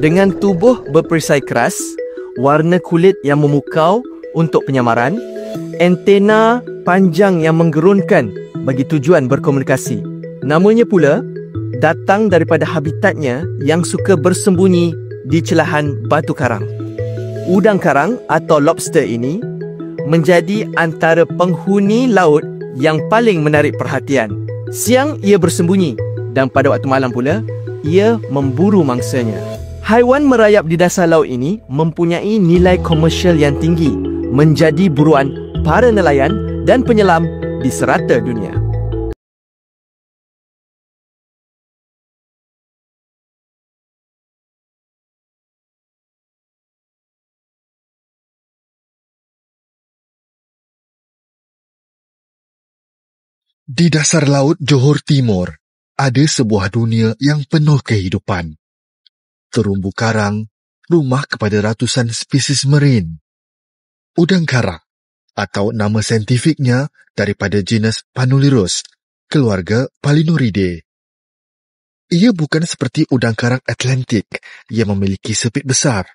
Dengan tubuh berperisai keras, warna kulit yang memukau untuk penyamaran, antena panjang yang menggerunkan bagi tujuan berkomunikasi. Namanya pula datang daripada habitatnya yang suka bersembunyi di celahan batu karang. Udang karang atau lobster ini menjadi antara penghuni laut yang paling menarik perhatian. Siang ia bersembunyi dan pada waktu malam pula ia memburu mangsanya. Haiwan merayap di dasar laut ini mempunyai nilai komersial yang tinggi, menjadi buruan para nelayan dan penyelam di serata dunia. Di dasar laut Johor Timur, ada sebuah dunia yang penuh kehidupan. Terumbu karang, rumah kepada ratusan spesies marin. Udang karang, atau nama saintifiknya daripada genus Panulirus, keluarga Palinuridae. Ia bukan seperti udang karang Atlantik yang memiliki sepit besar.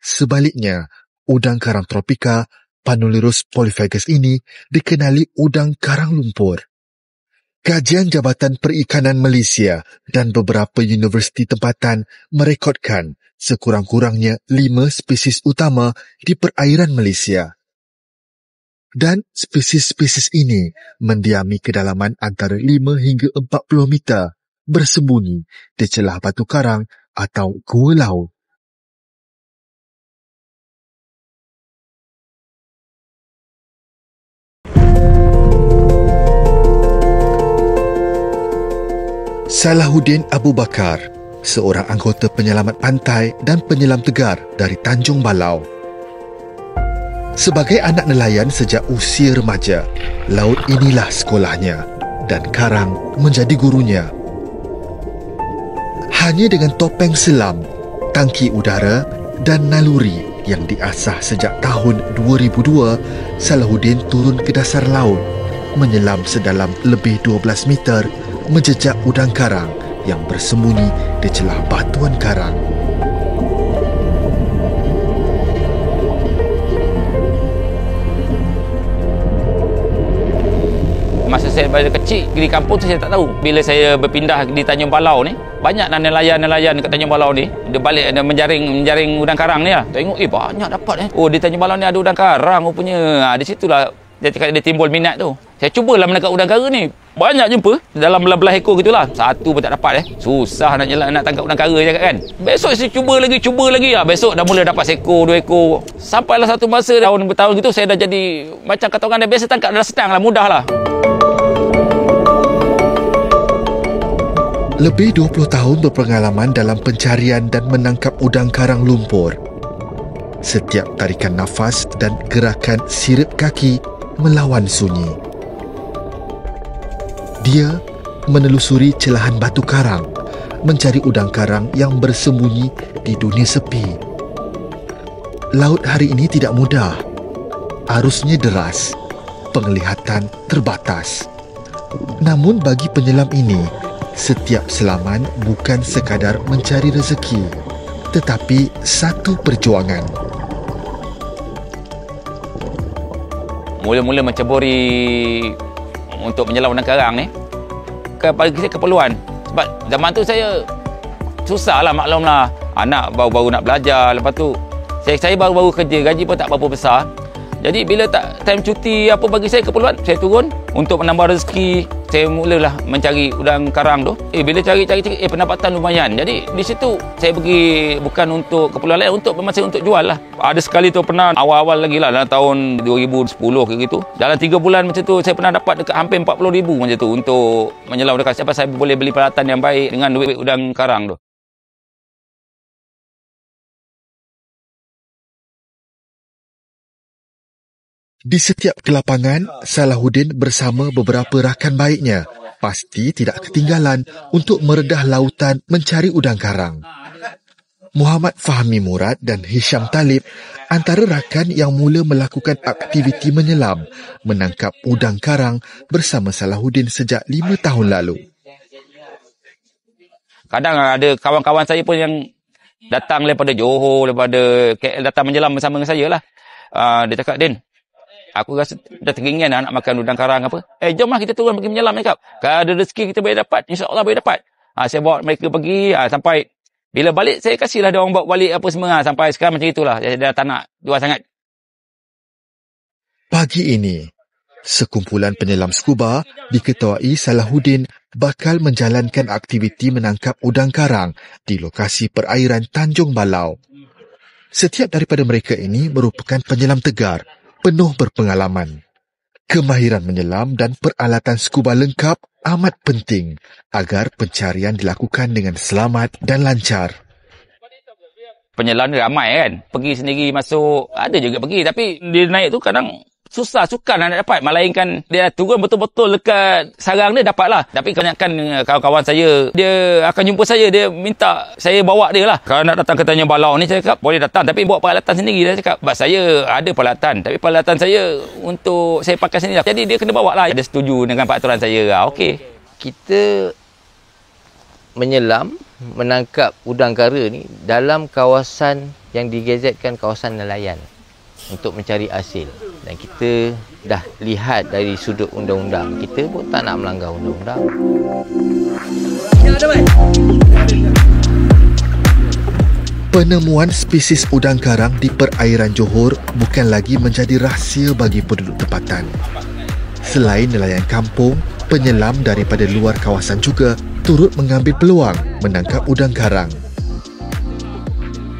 Sebaliknya, udang karang tropika Panulirus polyphagus ini dikenali udang karang lumpur. Kajian Jabatan Perikanan Malaysia dan beberapa universiti tempatan merekodkan sekurang-kurangnya 5 spesies utama di perairan Malaysia. Dan spesies-spesies ini mendiami kedalaman antara 5 hingga 40 meter, bersembunyi di celah batu karang atau gua laut. Salahuddin Abu Bakar, seorang anggota penyelamat pantai dan penyelam tegar dari Tanjung Balau. Sebagai anak nelayan sejak usia remaja, laut inilah sekolahnya dan karang menjadi gurunya. Hanya dengan topeng selam, tangki udara dan naluri yang diasah sejak tahun 2002, Salahuddin turun ke dasar laut, menyelam sedalam lebih 12 meter, menjejak udang karang yang bersembunyi di celah batuan karang. Masa saya kecil di kampung tu saya tak tahu. Bila saya berpindah di Tanjung Balau ni, banyak nelayan-nelayan kat Tanjung Balau ni, dia balik ada menjaring udang karang ni lah. Tengok, banyak dapat . Oh, di Tanjung Balau ni ada udang karang rupanya. Di situlah dia timbul minat tu. Saya cubalah menangkap udang karang ni. Banyak jumpa dalam belah ekor gitulah. Satu pun tak dapat . Susah nak tangkap udang karang je kan. Besok saya cuba lagi. Besok dah mula dapat seekor, 2 ekor. Sampailah satu masa tahun bertahun gitu saya dah jadi macam kata orang dah biasa tangkap, dah senang lah, mudah lah. Lebih 20 tahun berpengalaman dalam pencarian dan menangkap udang karang lumpur. Setiap tarikan nafas dan gerakan sirip kaki melawan sunyi. Dia menelusuri celahan batu karang, mencari udang karang yang bersembunyi di dunia sepi. Laut hari ini tidak mudah. Arusnya deras, penglihatan terbatas. Namun bagi penyelam ini, setiap selaman bukan sekadar mencari rezeki, tetapi satu perjuangan. Mula-mula menceburi untuk menyelam udang karang ni, bagi saya keperluan. Sebab zaman tu saya susah lah, maklum lah. Anak baru-baru nak belajar. Lepas tu saya baru-baru kerja, gaji pun tak berapa besar. Jadi bila tak time cuti apa, bagi saya keperluan, saya turun untuk menambah rezeki. Saya mulalah mencari udang karang tu. Bila cari pendapatan lumayan. Jadi di situ saya pergi bukan untuk keperluan lain, masih untuk jual lah. Ada sekali tu pernah awal-awal lagi lah, dalam tahun 2010 ke gitu. Dalam 3 bulan macam tu saya pernah dapat dekat hampir 40,000 macam tu untuk menyelam dekat. Sebab saya boleh beli peralatan yang baik dengan duit udang karang tu. Di setiap kelapangan, Salahuddin bersama beberapa rakan baiknya pasti tidak ketinggalan untuk meredah lautan mencari udang karang. Muhammad Fahmi Murad dan Hisham Talib antara rakan yang mula melakukan aktiviti menyelam, menangkap udang karang bersama Salahuddin sejak 5 tahun lalu. Kadang ada kawan-kawan saya pun yang datang daripada Johor, daripada KL datang menyelam bersama dengan saya lah. Dia cakap, Din, aku rasa dah teringin nak makan udang karang apa. Jom lah kita turun pergi menyelam, cakap. Kalau ada rezeki kita boleh dapat, insya-Allah boleh dapat. Saya bawa mereka pergi sampai bila balik saya kasihlah dia orang bawa balik apa semua. Sampai sekarang macam itulah. Saya dah tak nak jual sangat. Pagi ini, sekumpulan penyelam skuba diketuai Salahuddin bakal menjalankan aktiviti menangkap udang karang di lokasi perairan Tanjung Balau. Setiap daripada mereka ini merupakan penyelam tegar, penuh berpengalaman. Kemahiran menyelam dan peralatan skuba lengkap amat penting agar pencarian dilakukan dengan selamat dan lancar. Penyelam ni ramai kan. Pergi sendiri masuk, ada juga pergi. Tapi dia naik tu kadang susah, sukar nak dapat. Melainkan dia turun betul-betul dekat sarang dia, dapatlah. Tapi kebanyakan kawan-kawan saya, dia akan jumpa saya, dia minta saya bawa dia lah. Kalau nak datang ke Tanjung Balau ni, saya cakap boleh datang. Tapi bawa peralatan sendiri. Dia cakap, sebab saya ada peralatan. Tapi peralatan saya untuk saya pakai sendiri. Jadi dia kena bawa lah. Dia setuju dengan peraturan saya. Okey. Kita menyelam, menangkap udang kara ni dalam kawasan yang digazetkan kawasan nelayan untuk mencari hasil. Dan kita dah lihat dari sudut undang-undang, kita pun tak nak melanggar undang-undang. Penemuan spesies udang karang di perairan Johor bukan lagi menjadi rahsia bagi penduduk tempatan. Selain nelayan kampung, penyelam daripada luar kawasan juga turut mengambil peluang menangkap udang karang.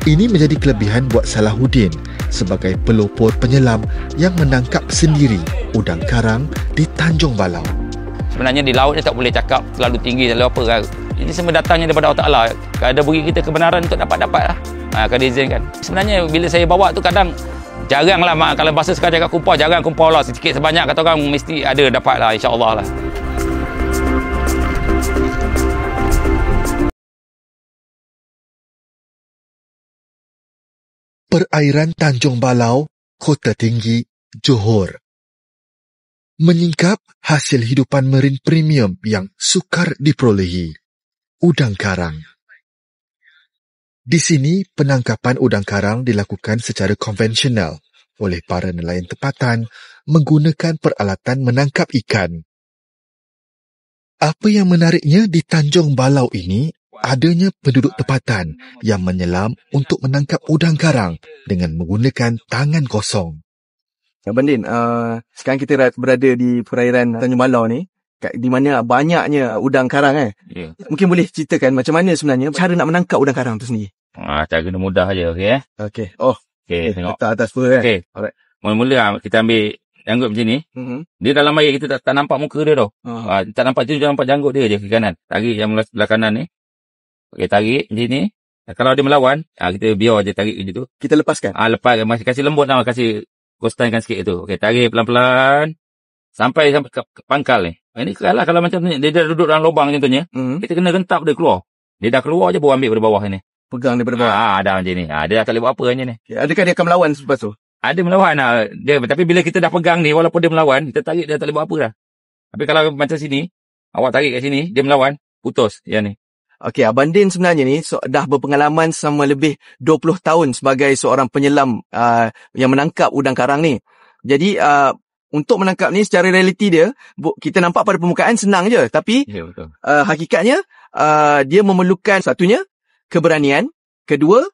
Ini menjadi kelebihan buat Salahuddin sebagai pelopor penyelam yang menangkap sendiri udang karang di Tanjung Balau. Sebenarnya di laut ni tak boleh cakap terlalu tinggi, terlalu apa kan. Ini semua datangnya daripada Allah Ta'ala. Kalau ada beri kita kebenaran untuk dapat lah. Kalau diizinkan. Sebenarnya bila saya bawa tu kadang jarang lah. Kalau bahasa sekarang cakap kumpul, jarang kumpul lah. Sikit sebanyak kata orang mesti ada dapat lah, insya-Allah lah. Perairan Tanjung Balau, Kota Tinggi, Johor. Menyingkap hasil hidupan marin premium yang sukar diperolehi, udang karang. Di sini, penangkapan udang karang dilakukan secara konvensional oleh para nelayan tempatan menggunakan peralatan menangkap ikan. Apa yang menariknya di Tanjung Balau ini, adanya penduduk tempatan yang menyelam untuk menangkap udang karang dengan menggunakan tangan kosong. Abang Din, sekarang kita berada di perairan Tanjung Balau ni, di mana banyaknya udang karang Yeah. Mungkin boleh ceritakan macam mana sebenarnya cara nak menangkap udang karang tu sendiri? Cara mudah aja, okey Okey. Oh, tengok. letak atas pula Okey. Alright. Mula-mula kita ambil janggut macam ni. Dia dalam air kita tak nampak muka dia tau. Tak nampak tu, nampak janggut dia je ke kanan. Tarik yang belah kanan ni. Okey, tarik macam ni. Kalau dia melawan, kita biar je tarik macam tu. Kita lepaskan? Lepaskan. Masih kasih lembut lah. Kasih kostankan sikit tu. Okey, tarik pelan-pelan. Sampai ke pangkal ni. Ini kalau macam ni, dia dah duduk dalam lubang macam tu. Kita kena rentap dia keluar. Dia dah keluar je, baru ambil daripada bawah ni. Pegang daripada bawah? Ada macam ni. Dia dah tak boleh buat apa macam ni. Okay. Adakah dia akan melawan selepas tu? Ada melawan. Tapi bila kita dah pegang ni, walaupun dia melawan, kita tarik dia tak boleh buat apa dah. Tapi kalau macam sini, awak tarik kat sini, dia melawan, putus yang ni. Okey, Abang Din sebenarnya ni dah berpengalaman selama lebih 20 tahun sebagai seorang penyelam yang menangkap udang karang ni. Jadi, untuk menangkap ni secara realiti dia, kita nampak pada permukaan senang je. Tapi, betul. Hakikatnya, dia memerlukan satunya, keberanian. Kedua,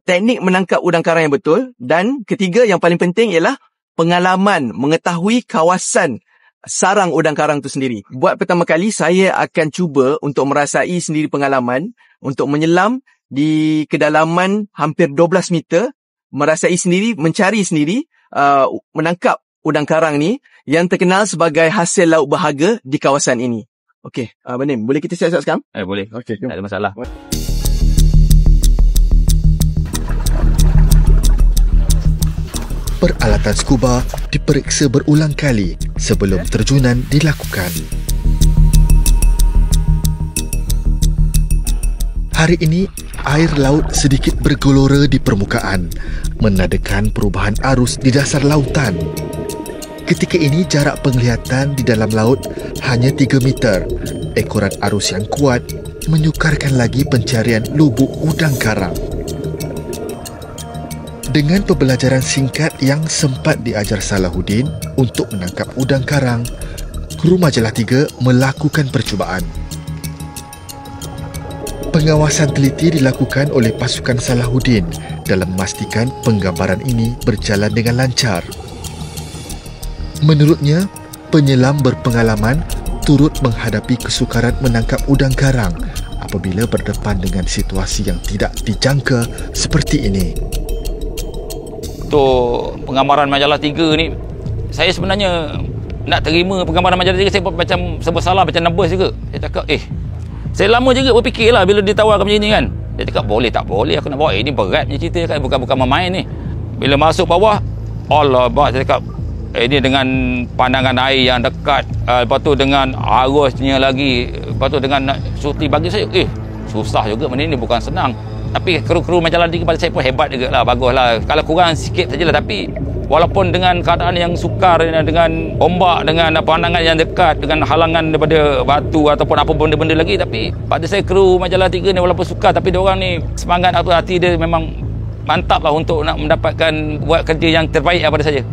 teknik menangkap udang karang yang betul. Dan ketiga, yang paling penting ialah pengalaman mengetahui kawasan sarang udang karang tu sendiri. Buat pertama kali, saya akan cuba untuk merasai sendiri pengalaman untuk menyelam di kedalaman hampir 12 meter, merasai sendiri, mencari sendiri, menangkap udang karang ni yang terkenal sebagai hasil laut berharga di kawasan ini. Okey, Abang Dim, boleh kita siap-siap sekarang? Boleh. Okey, tak ada masalah. Peralatan skuba diperiksa berulang kali sebelum terjunan dilakukan. Hari ini, air laut sedikit bergelora di permukaan, menandakan perubahan arus di dasar lautan. Ketika ini, jarak penglihatan di dalam laut hanya 3 meter. Ekoran arus yang kuat menyukarkan lagi pencarian lubuk udang karang. Dengan pembelajaran singkat yang sempat diajar Salahuddin untuk menangkap udang karang, kru Majalah 3 melakukan percubaan. Pengawasan teliti dilakukan oleh pasukan Salahuddin dalam memastikan penggambaran ini berjalan dengan lancar. Menurutnya, penyelam berpengalaman turut menghadapi kesukaran menangkap udang karang apabila berdepan dengan situasi yang tidak dijangka seperti ini. Untuk penggambaran Majalah 3 ni, saya sebenarnya nak terima penggambaran Majalah 3, saya macam serba salah, macam nervous juga. Saya cakap, saya lama juga berfikirlah bila ditawarkan macam ni kan. Saya cakap, boleh tak boleh aku nak bawa. Ini berat punya cerita kan, bukan main ni. Bila masuk bawah, Allah, saya cakap, ini dengan pandangan air yang dekat, lepas tu dengan arusnya lagi, lepas tu dengan suti bagi saya, susah juga benda ni, bukan senang. Tapi kru-kru Majalah 3 pada saya pun hebat juga lah, baguslah. Kalau kurang sikit sajalah, tapi walaupun dengan keadaan yang sukar, dengan ombak, dengan pandangan yang dekat, dengan halangan daripada batu ataupun apa benda-benda lagi, tapi pada saya kru Majalah 3 ni walaupun sukar, tapi diorang ni semangat atau hati dia memang mantap lah untuk nak mendapatkan buat kerja yang terbaik pada saya.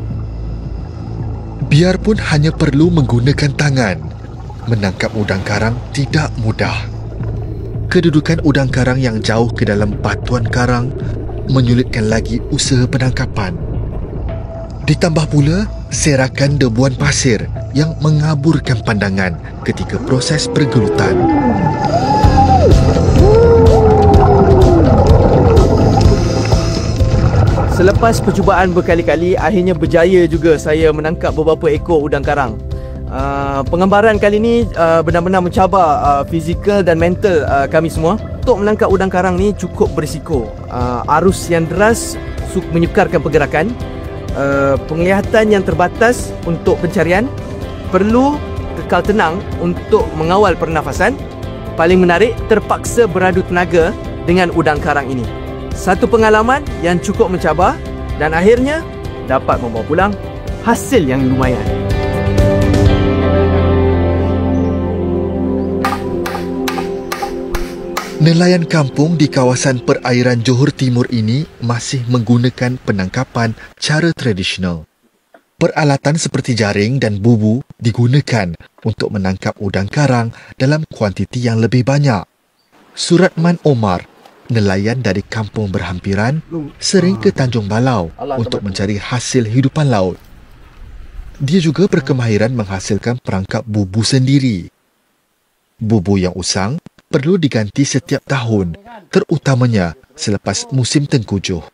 Biarpun hanya perlu menggunakan tangan, menangkap udang karang tidak mudah. Kedudukan udang karang yang jauh ke dalam batuan karang menyulitkan lagi usaha penangkapan. Ditambah pula serakan debuan pasir yang mengaburkan pandangan ketika proses pergelutan. Selepas percubaan berkali-kali, akhirnya berjaya juga saya menangkap beberapa ekor udang karang. Penggambaran kali ini benar-benar mencabar fizikal dan mental kami semua. Untuk menangkap udang karang ni cukup berisiko. Arus yang deras menyukarkan pergerakan. Penglihatan yang terbatas untuk pencarian. Perlu kekal tenang untuk mengawal pernafasan. Paling menarik, terpaksa beradu tenaga dengan udang karang ini. Satu pengalaman yang cukup mencabar dan akhirnya dapat membawa pulang hasil yang lumayan. Nelayan kampung di kawasan perairan Johor Timur ini masih menggunakan penangkapan cara tradisional. Peralatan seperti jaring dan bubu digunakan untuk menangkap udang karang dalam kuantiti yang lebih banyak. Suratman Omar, nelayan dari kampung berhampiran, sering ke Tanjung Balau untuk mencari hasil hidupan laut. Dia juga berkemahiran menghasilkan perangkap bubu sendiri. Bubu yang usang perlu diganti setiap tahun, terutamanya selepas musim tengkujuh.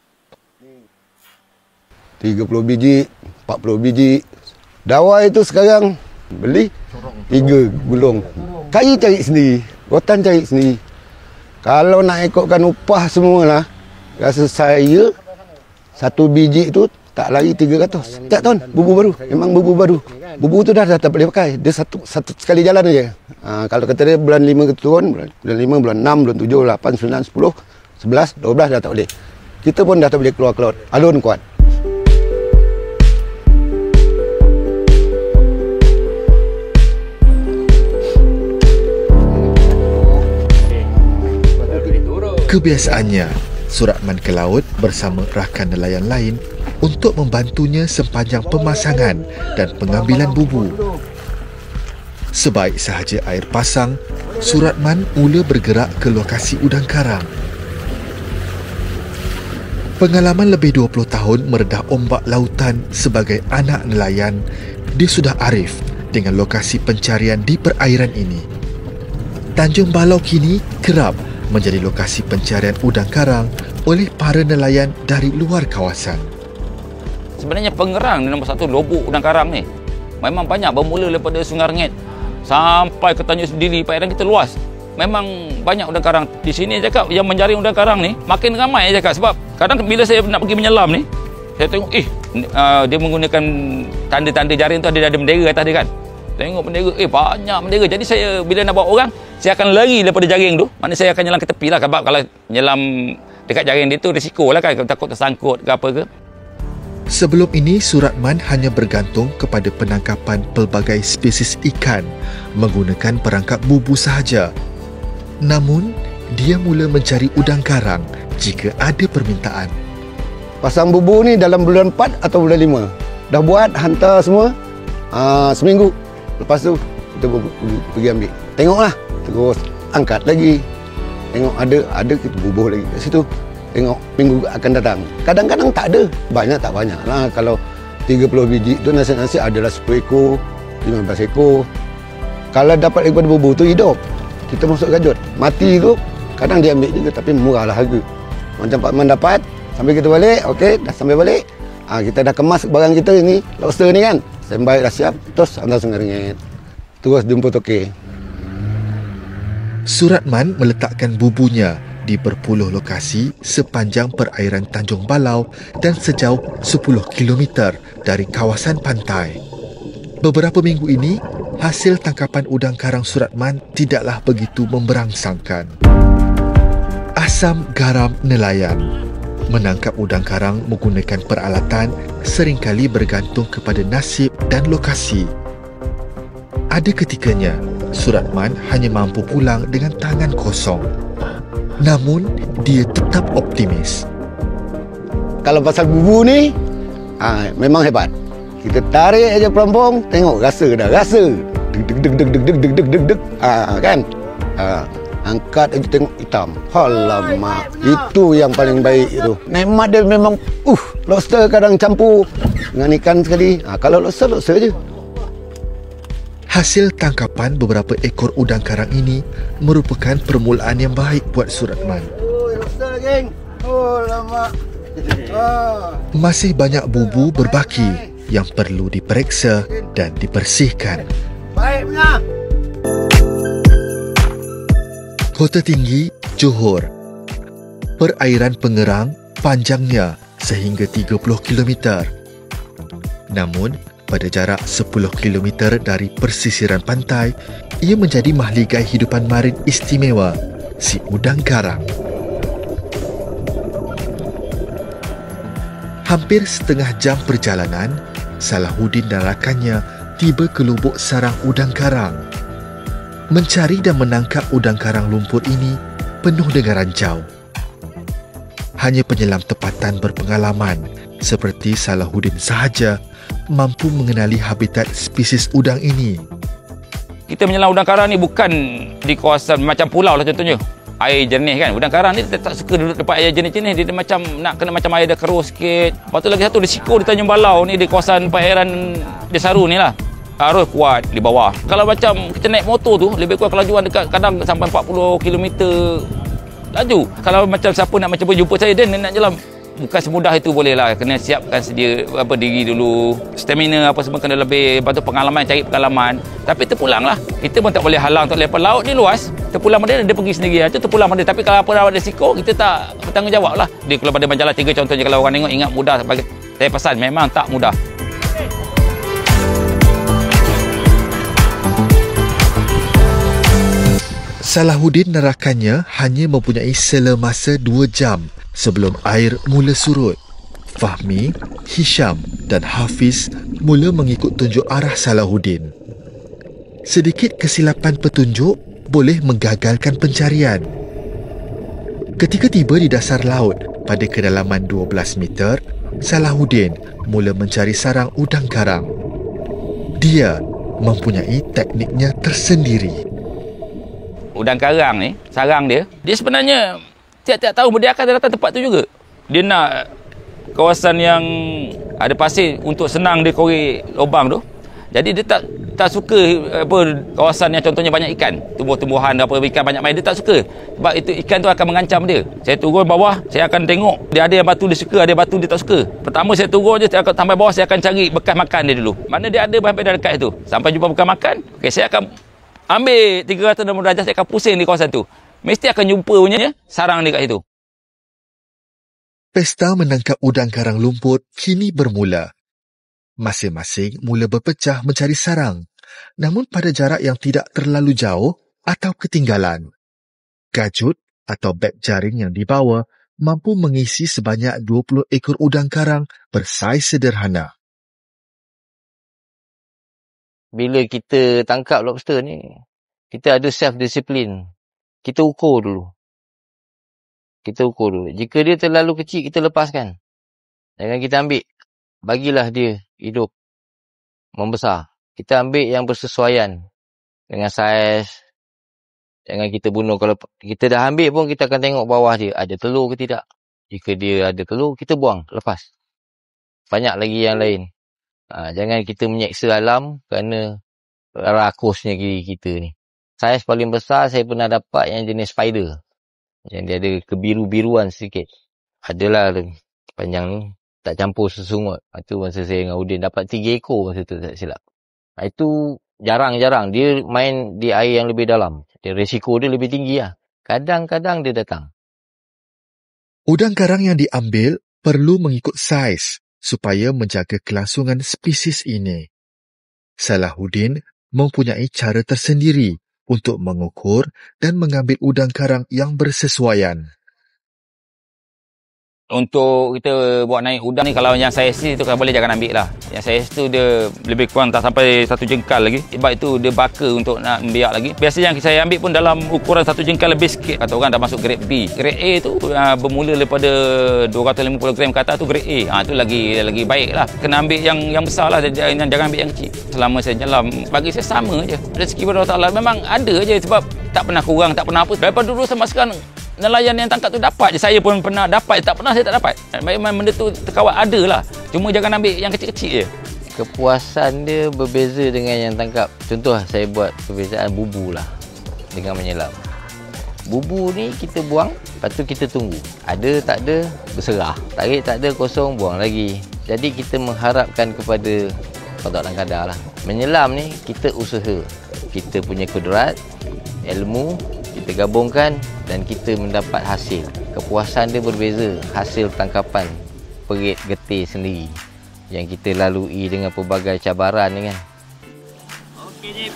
30 biji, 40 biji. Dawai itu sekarang beli 3 gulung. Kayu cari sendiri, rotan cari sendiri. Kalau nak ikutkan upah semualah, rasa saya 1 biji itu tak lari 300. Setiap tahun bubu baru, memang bubu baru. Bubu tu dah tak boleh pakai. Dia satu sekali jalan aja. Kalau kata dia bulan 5 turun, bulan 5, bulan 6, bulan 7, 8, 9, 10, 11, 12 dah tak boleh. Kita pun dah tak boleh keluar ke laut. Alun kuat. Kebiasaannya, Suratman ke laut bersama rakan nelayan lain untuk membantunya sepanjang pemasangan dan pengambilan bubu. Sebaik sahaja air pasang, Suratman mula bergerak ke lokasi udang karang. Pengalaman lebih 20 tahun meredah ombak lautan sebagai anak nelayan, dia sudah arif dengan lokasi pencarian di perairan ini. Tanjung Balau kini kerap menjadi lokasi pencarian udang karang oleh para nelayan dari luar kawasan. Sebenarnya pengerang nombor 1 lubuk udang karang ni memang banyak, bermula daripada Sungai Rengit sampai ke Tanjung Sendiri. Perairan kita luas, memang banyak udang karang. Di sini cakap yang menjaring udang karang ni makin ramai cakap, sebab kadang bila saya nak pergi menyelam ni, saya tengok dia menggunakan tanda-tanda jaring tu, ada bendera atas dia kan. Tengok bendera, banyak bendera. Jadi saya bila nak bawa orang, saya akan lari daripada jaring tu. Maknanya saya akan nyelam ke tepi lah. Sebab kalau nyelam dekat jaring dia tu risiko lah kan, takut tersangkut ke apa ke. Sebelum ini, Suratman hanya bergantung kepada penangkapan pelbagai spesies ikan menggunakan perangkap bubu sahaja. Namun, dia mula mencari udang karang jika ada permintaan. Pasang bubu ni dalam bulan 4 atau bulan 5. Dah buat, hantar semua. Seminggu. Lepas tu, kita pergi ambil. Tengoklah. Terus angkat lagi. Tengok ada kita bubuh lagi kat situ. Tengok minggu akan datang. Kadang-kadang tak ada. Banyak tak banyak lah. Kalau 30 biji tu nasi-nasi adalah 10 ekor, 15 ekor. Kalau dapat daripada bubuh tu hidup. Kita masuk gajut. Mati tu, kadang dia ambil juga tapi murah lah harga. Macam Pak Man dapat, sampai kita balik, okey, dah sampai balik. Kita dah kemas barang kita ni, lobster ni kan. Standby dah siap, terus hantar Sungai Rengit. Terus jemput okey. Suratman meletakkan bubunya di berpuluh lokasi sepanjang perairan Tanjung Balau dan sejauh 10 km dari kawasan pantai. Beberapa minggu ini, hasil tangkapan udang karang Suratman tidaklah begitu memberangsangkan. Asam garam nelayan. Menangkap udang karang menggunakan peralatan seringkali bergantung kepada nasib dan lokasi. Ada ketikanya, Suratman hanya mampu pulang dengan tangan kosong. Namun, dia tetap optimis. Kalau pasal bubu ni, memang hebat. Kita tarik aja pelampung, tengok rasa dah, rasa. Deg. Kan? Angkat aja tengok hitam. Alamak, itu yang paling baik itu. Nikmat dia memang, lobster kadang campur dengan ikan sekali. Kalau lobster je. Hasil tangkapan beberapa ekor udang karang ini merupakan permulaan yang baik buat Suratman. Lobster geng. Alamak. Masih banyak bubu berbaki yang perlu diperiksa dan dibersihkan. Baik punya. Kota Tinggi, Johor. Perairan Pengerang panjangnya sehingga 30 km. Namun, pada jarak 10 km dari persisiran pantai, ia menjadi mahligai hidupan marin istimewa, si udang karang. Hampir setengah jam perjalanan, Salahuddin dan rakannya tiba ke lubuk sarang udang karang. Mencari dan menangkap udang karang lumpur ini penuh dengan rancau. Hanya penyelam tempatan berpengalaman seperti Salahuddin sahaja mampu mengenali habitat spesies udang ini. Kita menyelam udang karang ni bukan di kawasan macam pulau lah contohnya. Air jernih kan. Udang karang ni dia tak suka duduk tempat air jernih-jernih. Dia macam nak kena macam air dah keruh sikit. Lepas tu lagi satu risiko di Tanjung Balau ni di kawasan perairan Desaru ni lah. Arus kuat di bawah. Kalau macam kita naik motor tu, lebih kurang kelajuan dekat kadang sampai 40 km laju. Kalau macam siapa nak macam jumpa saya, dia nak jelam. Bukan semudah itu boleh lah. Kena siapkan sedia diri dulu. Stamina apa semua kena lebih. Lepas tu pengalaman, cari pengalaman. Tapi terpulang lah. Kita pun tak boleh halang, tak boleh apa. Laut ni luas. Terpulang pada dia pergi sendiri. Itu terpulang pada dia. Tapi kalau apa ada risiko, kita tak bertanggungjawab lah. Dia kalau pada Banjalan 3 contohnya, kalau orang tengok ingat mudah. Saya pesan, memang tak mudah. Salahuddin dan rakannya hanya mempunyai sela masa 2 jam sebelum air mula surut. Fahmi, Hisham dan Hafiz mula mengikut tunjuk arah Salahuddin. Sedikit kesilapan petunjuk boleh menggagalkan pencarian. Ketika tiba di dasar laut pada kedalaman 12 meter, Salahuddin mula mencari sarang udang karang. Dia mempunyai tekniknya tersendiri. Udang karang ni, sarang dia sebenarnya tiap-tiap tahun dia akan datang tempat tu juga. Dia nak kawasan yang ada pasir untuk senang dia korek lubang tu. Jadi dia tak suka kawasan yang contohnya banyak ikan, tumbuh-tumbuhan ikan banyak main, dia tak suka. Sebab itu ikan tu akan mengancam dia. Saya turun bawah, saya akan tengok dia ada yang batu dia suka, ada batu dia tak suka. Pertama saya turun je, saya akan sampai bawah, saya akan cari bekas makan dia dulu. Mana dia ada sampai dah dekat itu. Sampai jumpa bekas makan, okey, saya akan ambil 360 darjah, saya akan pusing di kawasan tu. Mesti akan jumpa punya sarang dia kat situ. Pesta menangkap udang karang lumpur kini bermula. Masing-masing mula berpecah mencari sarang, namun pada jarak yang tidak terlalu jauh atau ketinggalan. Gajut atau beg jaring yang dibawa mampu mengisi sebanyak 20 ekor udang karang bersaiz sederhana. Bila kita tangkap lobster ni, kita ada self-discipline. Kita ukur dulu. Jika dia terlalu kecil, kita lepaskan. Jangan kita ambil. Bagilah dia hidup membesar. Kita ambil yang bersesuaian dengan saiz. Jangan kita bunuh. Kalau kita dah ambil pun, kita akan tengok bawah dia. Ada telur ke tidak? Jika dia ada telur, kita buang. Lepas. Banyak lagi yang lain. Jangan kita menyeksa alam kerana rakusnya diri kita ni. Saiz paling besar saya pernah dapat yang jenis spider. Yang dia ada kebiru-biruan sedikit. Adalah panjang ni. Tak campur sesungut. Itu masa saya dengan Udin dapat 3 ekor masa tu, tak silap. Itu jarang-jarang. Dia main di air yang lebih dalam. Risiko dia lebih tinggi lah. Kadang-kadang dia datang. Udang karang yang diambil perlu mengikut saiz supaya menjaga kelangsungan spesies ini. Salahuddin mempunyai cara tersendiri untuk mengukur dan mengambil udang karang yang bersesuaian. Untuk kita buat naik udang ni, kalau yang saiz tu kan boleh jangan ambil lah. Yang saiz tu dia lebih kurang tak sampai 1 jengkal lagi. Sebab itu dia baka untuk nak membiak lagi. Biasa yang saya ambil pun dalam ukuran 1 jengkal lebih sikit. Kata orang dah masuk grade B. Grade A tu bermula daripada 250 gram ke atas tu grade A. Tu lagi baik lah. Kena ambil yang besar lah. Jangan ambil yang kecil. Selama saya nyelam, bagi saya sama je. Rezeki Allah Ta'ala memang ada je, sebab tak pernah kurang, tak pernah apa. Daripada dulu sampai sekarang, nelayan yang tangkap tu dapat je. Saya pun pernah dapat, tak pernah saya tak dapat. Memang benda tu terkawal ada lah. Cuma jangan ambil yang kecil-kecil je. Kepuasan dia berbeza dengan yang tangkap. Contoh saya buat perbezaan bubu lah dengan menyelam. Bubu ni kita buang, lepas tu kita tunggu. Ada tak ada, berserah. Tarik tak ada, kosong, buang lagi. Jadi kita mengharapkan kepada qada dan qadar lah. Menyelam ni kita usaha. Kita punya kudrat, ilmu, kita gabungkan dan kita mendapat hasil. Kepuasan dia berbeza. Hasil tangkapan perit getih sendiri yang kita lalui dengan pelbagai cabaran ni kan. Okey, Jip.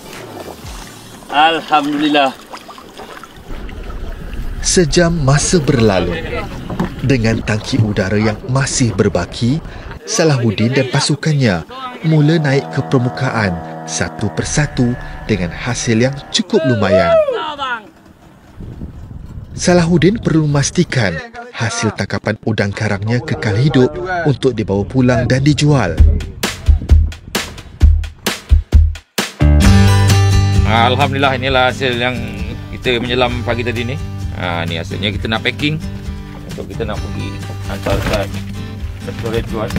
Alhamdulillah. Sejam masa berlalu. Dengan tangki udara yang masih berbaki, Salahuddin dan pasukannya mula naik ke permukaan satu persatu dengan hasil yang cukup lumayan. Salahuddin perlu memastikan hasil tangkapan udang karangnya kekal hidup untuk dibawa pulang dan dijual. Alhamdulillah, inilah hasil yang kita menyelam pagi tadi ni. Ni hasilnya. Kita nak packing untuk kita nak pergi hantarkan ke storage tuan.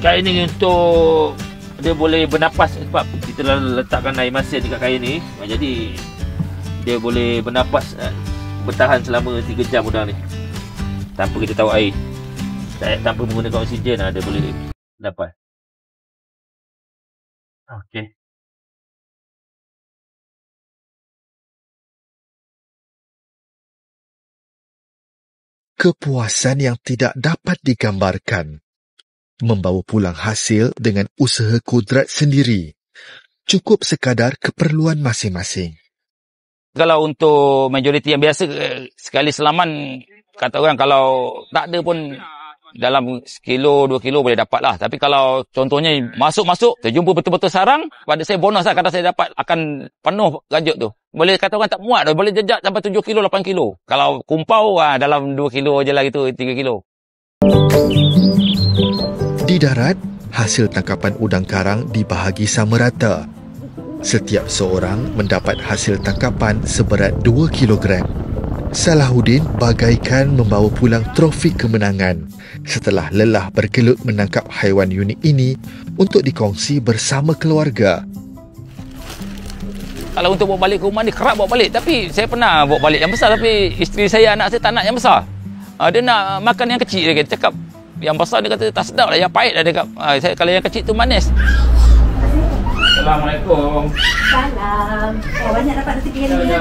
Kain ni untuk dia boleh bernapas sebab kita letakkan air masin dekat kain ni. Jadi dia boleh bernapas, bertahan selama 3 jam udang ni tanpa kita tahu air. Tanpa menggunakan oksigen, dia boleh dapat. Okey. Kepuasan yang tidak dapat digambarkan. Membawa pulang hasil dengan usaha kudrat sendiri. Cukup sekadar keperluan masing-masing. Kalau untuk majoriti yang biasa, sekali selaman, kata orang kalau tak ada pun dalam 1 kilo, 2 kilo boleh dapat lah. Tapi kalau contohnya masuk-masuk, terjumpa betul-betul sarang, pada saya bonus lah. Kadang saya dapat akan penuh gajuk tu. Boleh kata orang tak muat, boleh jejak sampai 7 kilo, 8 kilo. Kalau kumpau, dalam 2 kilo je lah gitu, 3 kilo. Di darat, hasil tangkapan udang karang dibahagi sama rata. Setiap seorang mendapat hasil tangkapan seberat 2 kilogram. Salahuddin bagaikan membawa pulang trofi kemenangan setelah lelah bergelut menangkap haiwan unik ini untuk dikongsi bersama keluarga. Kalau untuk bawa balik ke rumah ni, kerap bawa balik. Tapi saya pernah bawa balik yang besar, tapi isteri saya, anak saya tak nak yang besar. Dia nak makan yang kecil. Dia cakap, yang besar dia kata tak sedap lah, yang pahit lah. Dia cakap, kalau yang kecil tu manis. Assalamualaikum. Salam. Banyak dapat rezeki hari ni.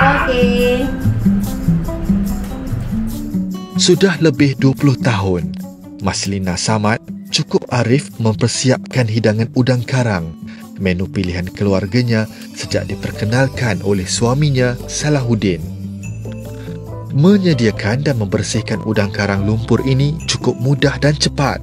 Okey. Sudah lebih 20 tahun, Maslina Samad cukup arif mempersiapkan hidangan udang karang, menu pilihan keluarganya sejak diperkenalkan oleh suaminya Salahuddin. Menyediakan dan membersihkan udang karang lumpur ini cukup mudah dan cepat.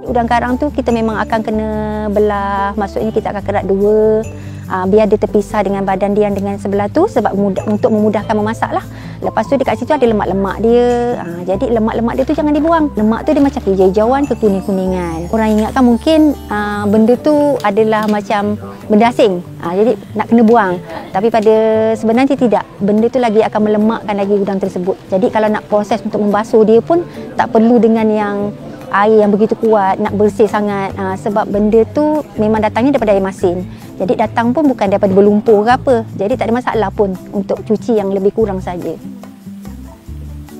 Udang karang tu kita memang akan kena belah. Maksudnya kita akan kerat 2. biar dia terpisah dengan badan dia yang dengan sebelah tu sebab untuk memudahkan memasak lah. Lepas tu dekat situ ada lemak-lemak dia. Jadi lemak-lemak dia tu jangan dibuang. Lemak tu dia macam hijau-hijauan ke kuning-kuningan. Orang ingatkan mungkin benda tu adalah macam benda asing. Jadi nak kena buang. Tapi pada sebenarnya tidak. Benda tu lagi akan melemakkan lagi udang tersebut. Jadi kalau nak proses untuk membasuh dia pun tak perlu dengan yang air yang begitu kuat, nak bersih sangat. Sebab benda tu memang datangnya daripada air masin. Jadi datang pun bukan daripada berlumpur ke apa. Jadi tak ada masalah pun untuk cuci yang lebih kurang saja.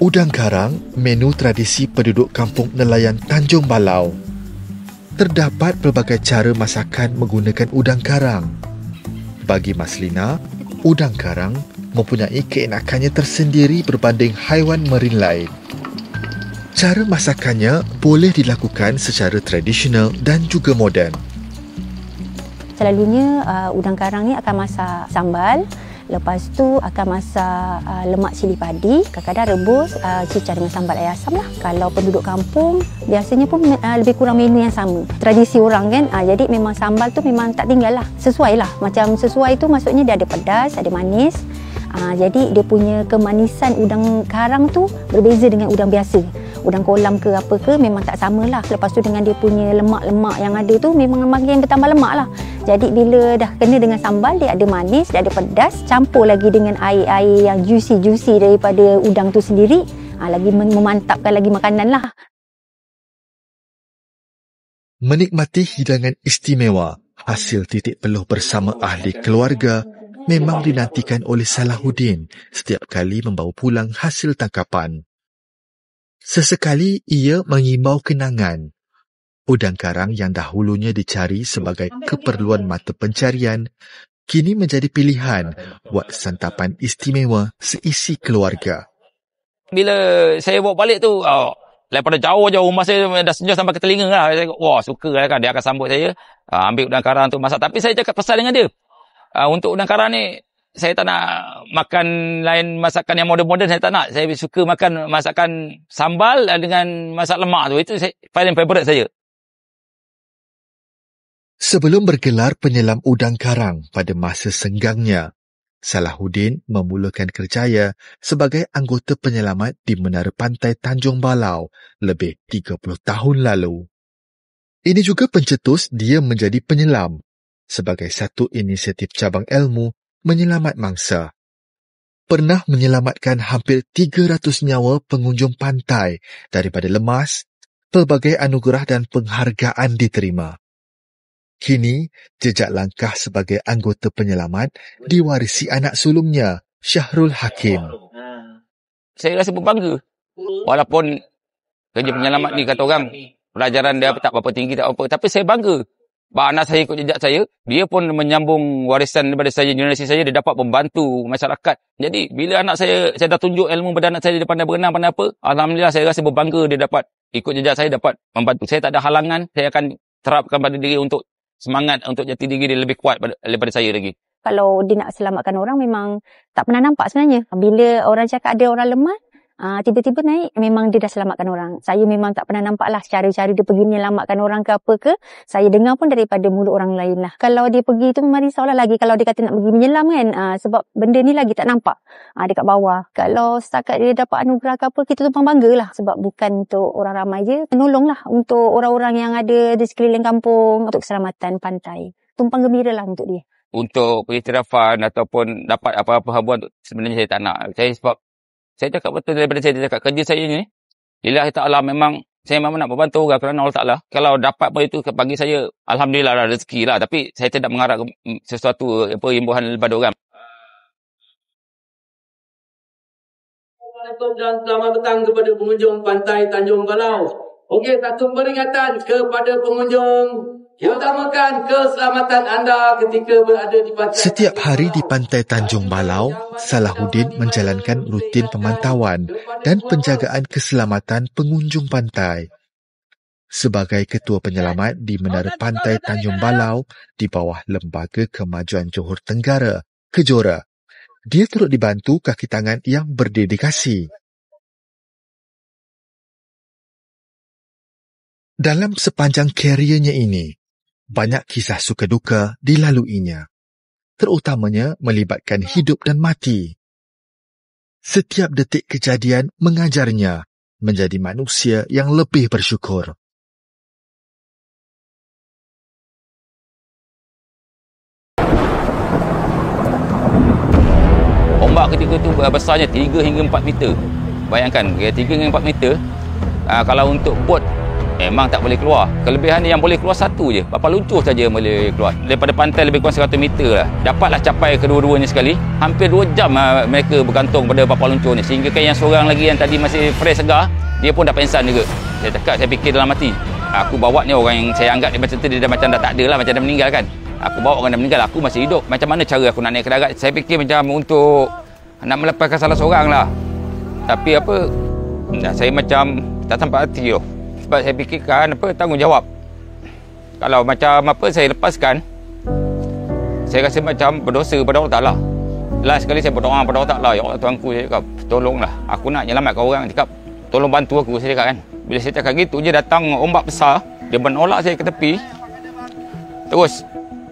Udang karang, menu tradisi penduduk kampung nelayan Tanjung Balau. Terdapat pelbagai cara masakan menggunakan udang karang. Bagi Maslina, udang karang mempunyai keenakannya tersendiri berbanding haiwan marin lain. Cara masakannya boleh dilakukan secara tradisional dan juga moden. Selalunya udang karang ni akan masak sambal, lepas tu akan masak lemak cili padi, kadang-kadang rebus, cicah dengan sambal air asam lah. Kalau penduduk kampung, biasanya pun lebih kurang menu yang sama. Tradisi orang kan, jadi memang sambal tu memang tak tinggal lah. Sesuai lah, macam sesuai tu maksudnya dia ada pedas, ada manis. Jadi dia punya kemanisan udang karang tu berbeza dengan udang biasa. Udang kolam ke apa ke memang tak sama lah. Lepas tu dengan dia punya lemak-lemak yang ada tu memang makin bertambah lemak lah. Jadi bila dah kena dengan sambal, dia ada manis, dia ada pedas, campur lagi dengan air-air yang juicy-juicy daripada udang tu sendiri, lagi memantapkan lagi makanan lah. Menikmati hidangan istimewa hasil titik peluh bersama ahli keluarga memang dinantikan oleh Salahuddin setiap kali membawa pulang hasil tangkapan. Sesekali ia mengimbau kenangan. Udang karang yang dahulunya dicari sebagai keperluan mata pencarian, kini menjadi pilihan buat santapan istimewa seisi keluarga. Bila saya bawa balik tu, daripada jauh-jauh rumah saya dah senyum sampai ke telinga lah. Saya kata, wah suka lah kan, dia akan sambut saya, ambil udang karang untuk masak. Tapi saya cakap pesan dengan dia, untuk udang karang ni, saya tak nak makan lain masakan yang moden-moden, saya tak nak. Saya suka makan masakan sambal dengan masak lemak tu. Itu paling favourite saya. Sebelum bergelar penyelam udang karang pada masa senggangnya, Salahuddin memulakan kerjaya sebagai anggota penyelamat di Menara Pantai Tanjung Balau lebih 30 tahun lalu. Ini juga pencetus dia menjadi penyelam sebagai satu inisiatif cabang ilmu menyelamat mangsa. Pernah menyelamatkan hampir 300 nyawa pengunjung pantai daripada lemas, pelbagai anugerah dan penghargaan diterima. Kini, jejak langkah sebagai anggota penyelamat diwarisi anak sulungnya, Syahrul Hakim. Saya rasa berbangga. Walaupun kerja penyelamat ni kata orang, pelajaran dia tak berapa tinggi, tak apa. Tapi saya bangga. Anak saya ikut jejak saya, dia pun menyambung warisan daripada saya, generasi saya, dia dapat membantu masyarakat. Jadi, bila anak saya dah tunjuk ilmu pada anak saya, dia pandai berenang, pandai apa, alhamdulillah saya rasa berbangga dia dapat ikut jejak saya, dapat membantu. Saya tak ada halangan, saya akan terapkan pada diri untuk semangat untuk jati diri dia lebih kuat daripada saya lagi. Kalau dia nak selamatkan orang memang tak pernah nampak sebenarnya. Bila orang cakap ada orang lemah, tiba-tiba naik, memang dia dah selamatkan orang. Saya memang tak pernah nampak lah cara-cara dia pergi menyelamatkan orang ke apa ke. Saya dengar pun daripada mulut orang lain lah. Kalau dia pergi tu memang risaulah lagi kalau dia kata nak pergi menyelam kan. Sebab benda ni lagi tak nampak dekat bawah. Kalau setakat dia dapat anugerah ke apa, kita tumpang bangga lah. Sebab bukan untuk orang ramai je, penolong lah untuk orang-orang yang ada di sekeliling kampung untuk keselamatan pantai. Tumpang gembira lah untuk dia. Untuk pengiktirafan ataupun dapat apa-apa habuan, sebenarnya saya tak nak. Sebab saya cakap betul daripada saya cakap kerja saya ni, lillahi ta'ala memang saya memang nak membantu orang kerana Allah Ta'ala. Kalau dapat apa itu bagi saya, alhamdulillah lah, rezeki lah. Tapi saya tidak mengharap sesuatu imbuhan daripada orang. Assalamualaikum dan selamat petang kepada pengunjung Pantai Tanjung Balau. Okey, satu peringatan kepada pengunjung. Utamakan keselamatan anda ketika berada di pantai. Setiap hari di Pantai Tanjung Balau, Salahuddin menjalankan rutin pemantauan dan penjagaan keselamatan pengunjung pantai. Sebagai Ketua Penyelamat di Menara Pantai Tanjung Balau di bawah Lembaga Kemajuan Johor Tenggara, Kejora, dia turut dibantu kaki tangan yang berdedikasi. Dalam sepanjang kariernya ini, banyak kisah suka duka dilaluinya. terutamanya melibatkan hidup dan mati. Setiap detik kejadian mengajarnya menjadi manusia yang lebih bersyukur. Ombak ketika tu besarnya 3 hingga 4 meter. Bayangkan, 3 hingga 4 meter. Kalau untuk bot, memang tak boleh keluar. Kelebihan yang boleh keluar satu je. Kapal luncur saja boleh keluar. Daripada pantai lebih kurang 100 meter lah. Dapatlah capai kedua-duanya sekali. Hampir 2 jam mereka bergantung pada kapal luncur ni. Sehingga kan yang seorang lagi yang tadi masih fresh segar, dia pun dah pensan juga. Saya fikir dalam hati, aku bawa ni orang yang saya anggap dia macam tu, dia dah macam dah tak ada lah, macam dah meninggal kan. Aku bawa orang dah meninggal, aku masih hidup. Macam mana cara aku nak naik ke darat? Saya fikir macam untuk nak melepaskan salah seorang lah. Tapi saya macam tak sampai hati tu. Sebab saya fikirkan tanggungjawab. Kalau macam saya lepaskan, saya rasa macam berdosa pada Allah Ta'ala. Last sekali saya berdoa pada Allah Ta'ala, ya Allah Tuanku, saya cakap, tolonglah. Aku nak menyelamatkan orang. Dia cakap, tolong bantu aku, saya cakap kan. Bila saya cakap gitu je, datang ombak besar, dia menolak saya ke tepi. Terus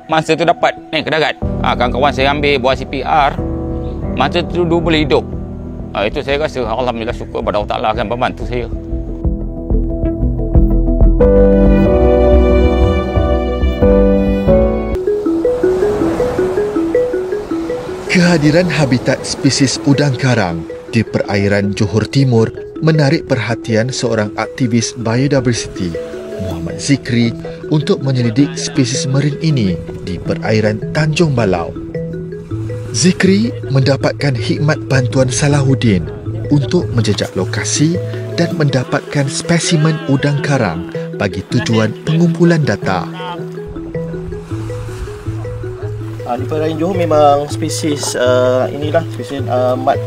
masa tu dapat naik ke darat. Kawan-kawan saya ambil buat CPR. Masa tu dia boleh hidup. Itu saya rasa alhamdulillah, syukur pada Allah Ta'ala kan membantu saya. Kehadiran habitat spesies udang karang di perairan Johor Timur menarik perhatian seorang aktivis biodiversity, Muhammad Zikri, untuk menyelidik spesies marin ini di perairan Tanjung Balau. Zikri mendapatkan khidmat bantuan Salahuddin untuk menjejak lokasi dan mendapatkan spesimen udang karang bagi tujuan pengumpulan data. Di perairan Johor memang spesies inilah spesies mud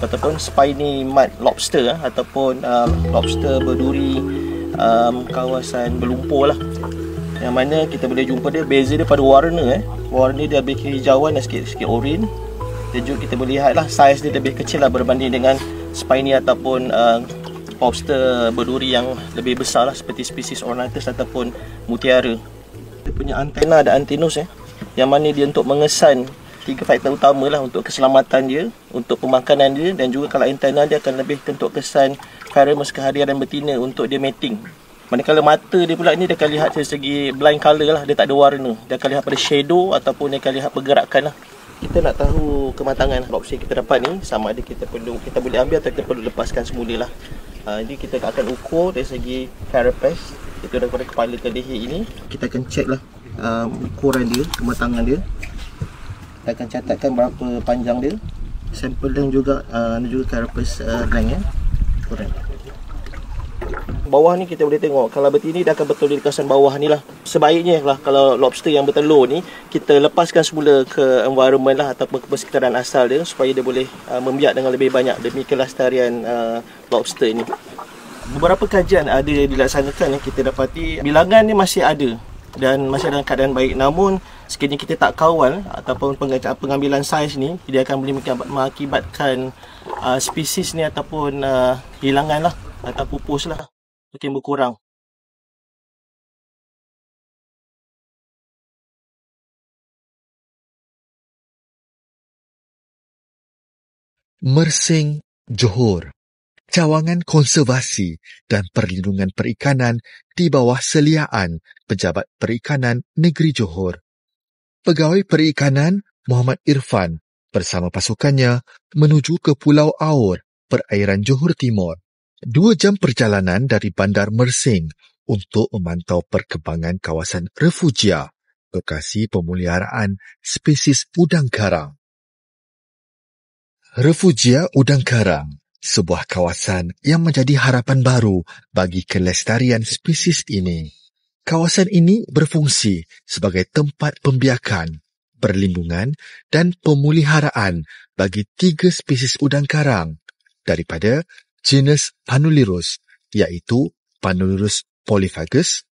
ataupun spiny mud lobster ataupun lobster berduri kawasan berlumpur lah. Yang mana kita boleh jumpa dia, beza dia pada warna warna dia lebih kehijauan dan sikit oranye. Dan juga kita boleh lihat lah saiz dia lebih kecil lah berbanding dengan spiny ataupun lobster berduri yang lebih besar lah, seperti spesies ornatus ataupun mutiara. Dia punya antena ada antenus yang mana dia untuk mengesan 3 faktor utama lah untuk keselamatan dia, untuk pemakanan dia, dan juga kalau antena dia akan lebih untuk kesan pheromones kehadiran betina untuk dia mating. Manakala mata dia pula ni dia akan lihat dari segi blind colour lah, dia tak ada warna. Dia akan lihat pada shadow ataupun dia akan lihat pergerakan lah. Kita nak tahu kematangan lobster kita dapat ni, sama ada kita boleh ambil atau kita perlu lepaskan semula lah. Jadi kita akan ukur dari segi carapace, itu daripada kepala ke leher ini. Kita akan check lah ukuran dia, kematangan dia. Kita akan catatkan berapa panjang dia, sampel dan juga carapace length ukuran. Bawah ni kita boleh tengok, kalau betina dia akan betul di kawasan bawah ni lah. Sebaiknya lah kalau lobster yang bertelur ni kita lepaskan semula ke environment lah ataupun ke persekitaran asal dia, supaya dia boleh membiak dengan lebih banyak demi kelestarian lobster ini. Beberapa kajian ada dilaksanakan, kita dapati bilangan ni masih ada dan masih dalam keadaan baik. Namun sekiranya kita tak kawal ataupun pengambilan saiz ni, dia akan boleh mengakibatkan spesies ni ataupun hilangan lah atau pupus lah, makin berkurang. Mersing, Johor. Cawangan Konservasi dan Perlindungan Perikanan di bawah seliaan Pejabat Perikanan Negeri Johor. Pegawai Perikanan Muhammad Irfan bersama pasukannya menuju ke Pulau Aur, perairan Johor Timur. 2 jam perjalanan dari Bandar Mersing untuk memantau perkembangan kawasan refugia, lokasi pemeliharaan spesies udang karang. Refugia udang karang, sebuah kawasan yang menjadi harapan baru bagi kelestarian spesies ini. Kawasan ini berfungsi sebagai tempat pembiakan, perlindungan dan pemeliharaan bagi 3 spesies udang karang daripada jenis Panulirus, iaitu Panulirus polyphagus,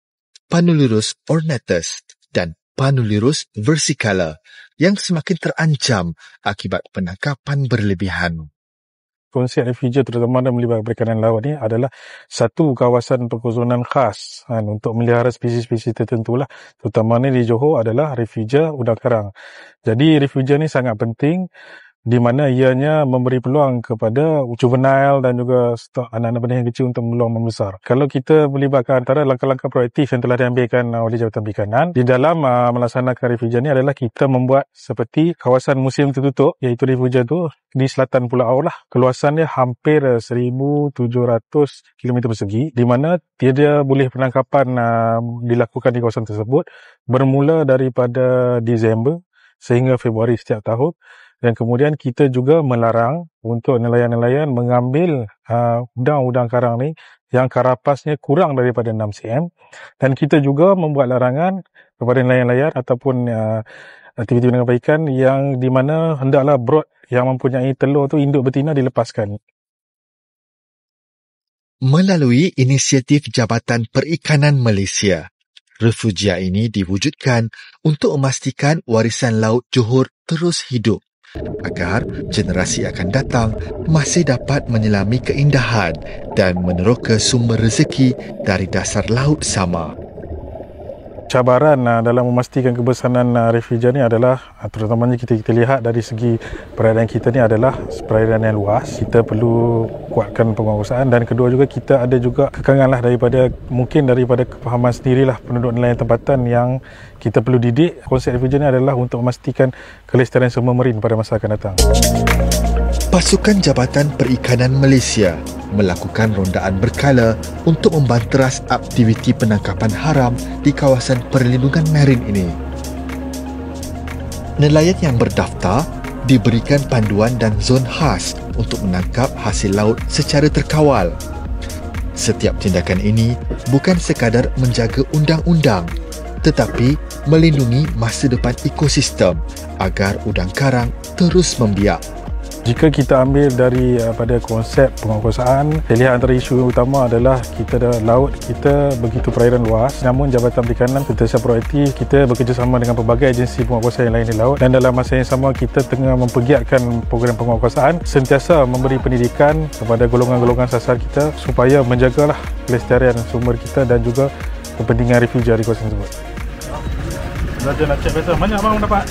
Panulirus ornatus dan Panulirus versicolor yang semakin terancam akibat penangkapan berlebihan. konsep refugia terutama dalam melibatkan perikanan laut ni adalah satu kawasan perkezonan khas untuk melihara spesies-spesies tertentu lah. Terutamanya di Johor adalah refugia udang karang. Jadi refugia ni sangat penting di mana ianya memberi peluang kepada juvenile dan juga anak-anak benih yang kecil untuk meluang membesar. Kalau kita melibatkan antara langkah-langkah proaktif yang telah diambilkan oleh Jabatan Perikanan di dalam melaksanakan refugia ni adalah kita membuat seperti kawasan musim tertutup, iaitu refugia tu di selatan Pulau lah. Keluasan dia hampir 1,700 km persegi di mana tiada boleh penangkapan dilakukan di kawasan tersebut bermula daripada Disember sehingga Februari setiap tahun. Dan kemudian kita juga melarang untuk nelayan-nelayan mengambil udang-udang karang ni yang karapasnya kurang daripada 6 cm. Dan kita juga membuat larangan kepada nelayan-nelayan ataupun aktiviti penangkapan ikan yang di mana hendaklah brod yang mempunyai telur tu induk betina dilepaskan. Melalui inisiatif Jabatan Perikanan Malaysia, refugia ini diwujudkan untuk memastikan warisan laut Johor terus hidup agar generasi akan datang masih dapat menyelami keindahan dan meneroka sumber rezeki dari dasar laut sama. Cabaran dalam memastikan kebersanan refugia ni adalah terutamanya kita lihat dari segi perairan kita ni adalah perairan yang luas. Kita perlu kuatkan penguasaan dan kedua juga kita ada juga kekangan lah daripada kefahaman sendirilah penduduk nelayan tempatan yang kita perlu didik. Konsep refugia ni adalah untuk memastikan kelestarian sumber marin pada masa akan datang. Pasukan Jabatan Perikanan Malaysia melakukan rondaan berkala untuk membanteras aktiviti penangkapan haram di kawasan perlindungan marin ini. Nelayan yang berdaftar diberikan panduan dan zon khas untuk menangkap hasil laut secara terkawal. Setiap tindakan ini bukan sekadar menjaga undang-undang, tetapi melindungi masa depan ekosistem agar udang karang terus membiak. Jika kita ambil pada konsep penguasaan, saya lihat antara isu utama adalah kita ada laut, kita begitu perairan luas. Namun Jabatan Perikanan sentiasa proaktif, kita bekerjasama dengan pelbagai agensi penguasaan yang lain di laut dan dalam masa yang sama kita tengah mempergiatkan program penguasaan, sentiasa memberi pendidikan kepada golongan-golongan sasar kita supaya menjagalah kelestarian sumber kita dan juga kepentingan refugia di kawasan tersebut. Belajar nak cek betul, mana abang dapat?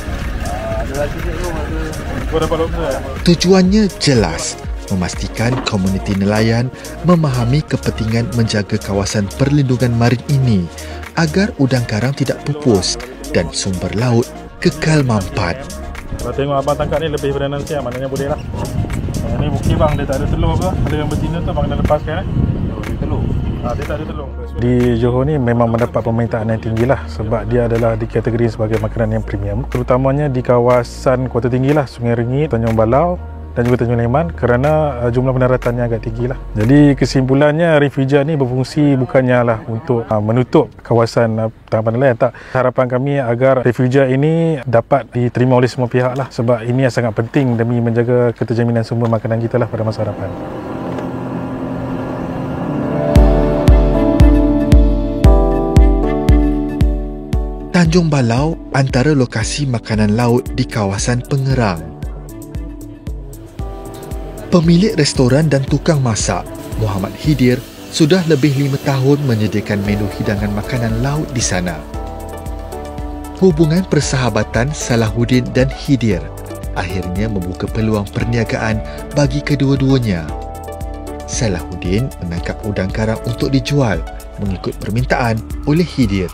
Tujuannya jelas, memastikan komuniti nelayan memahami kepentingan menjaga kawasan perlindungan marin ini agar udang karang tidak pupus dan sumber laut kekal mampat. Kalau tengok abang tangkap ni lebih daripada 6 cm, maknanya boleh lah. Ni bukti bang, dia tak ada telur ke? Ada yang betina tu abang kena lepaskan dia telur. Dia tak ada telur. Di Johor ni memang mendapat permintaan yang tinggi lah sebab dia adalah dikategori sebagai makanan yang premium, terutamanya di kawasan Kuartus Tinggi lah, Sungai Rengit, Tanjung Balau dan juga Tanjung Leman kerana jumlah pendaratannya agak tinggi lah. Jadi kesimpulannya refugia ni berfungsi bukannya lah untuk menutup kawasan tangkapan nelayan, tak. Harapan kami agar refugia ini dapat diterima oleh semua pihak lah sebab ini sangat penting demi menjaga keterjaminan sumber makanan kita lah pada masa hadapan. Tanjung Balau antara lokasi makanan laut di kawasan Pengerang. Pemilik restoran dan tukang masak, Muhammad Hidir, sudah lebih 5 tahun menyediakan menu hidangan makanan laut di sana. Hubungan persahabatan Salahuddin dan Hidir akhirnya membuka peluang perniagaan bagi kedua-duanya. Salahuddin menangkap udang karang untuk dijual mengikut permintaan oleh Hidir.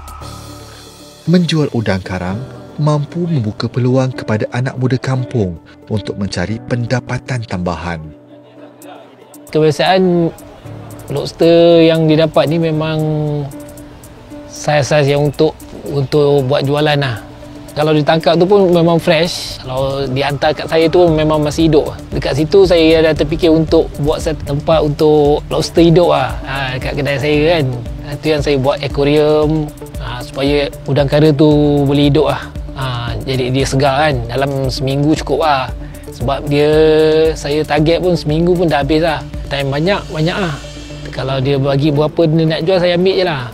Menjual udang karang mampu membuka peluang kepada anak muda kampung untuk mencari pendapatan tambahan. Kebiasaan lobster yang didapat ni memang saiz-saiz yang untuk buat jualan lah. Kalau ditangkap tu pun memang fresh. Kalau dihantar kat saya tu memang masih hidup. Dekat situ saya dah terfikir untuk buat satu tempat untuk lobster hidup lah. Dekat kedai saya kan. Itu yang saya buat akuarium supaya udang kara tu boleh hidup lah. Jadi dia segar kan. Dalam seminggu cukup lah. Sebab saya target pun seminggu pun dah habis lah. Time banyak lah. Kalau dia bagi berapa dia nak jual, saya ambil je lah.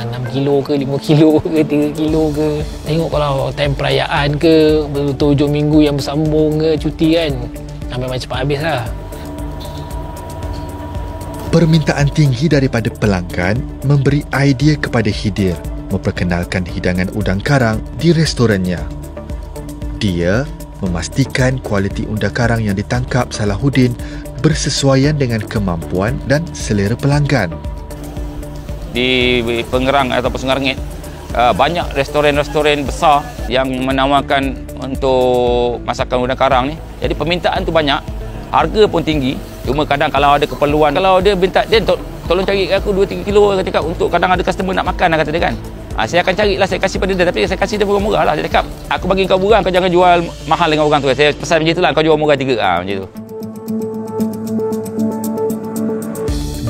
6 kilo ke, 5 kilo ke, 3 kilo ke. Tengok kalau time perayaan ke, betul-betul hujung minggu yang bersambung ke, cuti kan. Memang cepat habis lah. Permintaan tinggi daripada pelanggan memberi idea kepada Khidir memperkenalkan hidangan udang karang di restorannya. Dia memastikan kualiti udang karang yang ditangkap Salahuddin bersesuaian dengan kemampuan dan selera pelanggan. Di Pengerang ataupun Sungai Rengit, banyak restoran-restoran besar yang menawarkan untuk masakan udang karang ni. Jadi permintaan tu banyak, harga pun tinggi. Cuma kadang kalau ada keperluan, kalau dia minta, dia tolong cari aku 2-3 kilo, dia cakap, untuk kadang ada customer nak makan, kata dia kan. Saya akan carilah, saya kasih pada dia, tapi saya kasih dia murah-murah lah. Dia cakap, aku bagi kau murah, kau jangan jual mahal dengan orang tu. Saya pesan macam itulah, kau jual murah 3, macam tu.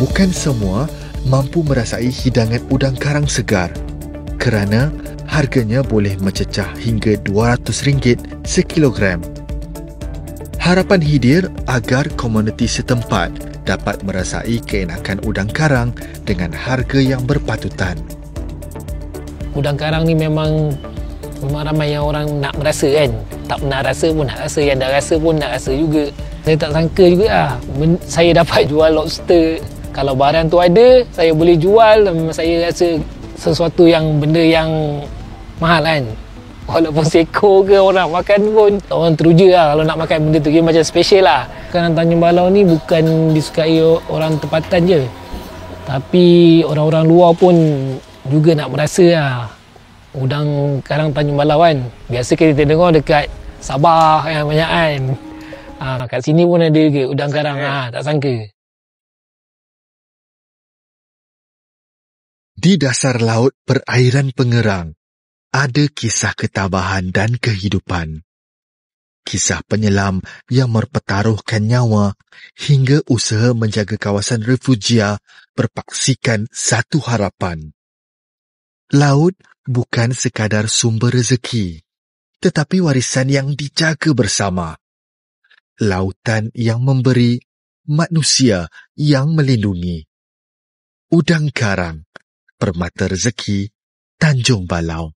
Bukan semua mampu merasai hidangan udang karang segar kerana harganya boleh mencecah hingga RM200 sekilogram. Harapan Khidir agar komuniti setempat dapat merasai keenakan udang karang dengan harga yang berpatutan. Udang karang ni memang ramai yang orang nak merasa kan. Tak pernah rasa pun nak rasa, yang dah rasa pun nak rasa juga. Saya tak sangka juga saya dapat jual lobster. Kalau barang tu ada, saya boleh jual. Saya rasa sesuatu yang benda yang mahal kan. Walaupun seko ke orang makan pun, orang teruja lah kalau nak makan benda tu. Dia macam special lah. Makanan Tanjung Balau ni bukan disukai orang tempatan je. Tapi orang-orang luar pun juga nak merasa lah. Udang karang Tanjung Balau kan. Biasa kita dengar dekat Sabah yang banyak kan. Kat sini pun ada ke udang karang. Tak sangka. Di dasar laut perairan Pengerang, ada kisah ketabahan dan kehidupan. Kisah penyelam yang mempertaruhkan nyawa hingga usaha menjaga kawasan refugia berpaksikan satu harapan. Laut bukan sekadar sumber rezeki, tetapi warisan yang dijaga bersama. Lautan yang memberi, manusia yang melindungi. Udang karang, permata rezeki, Tanjung Balau.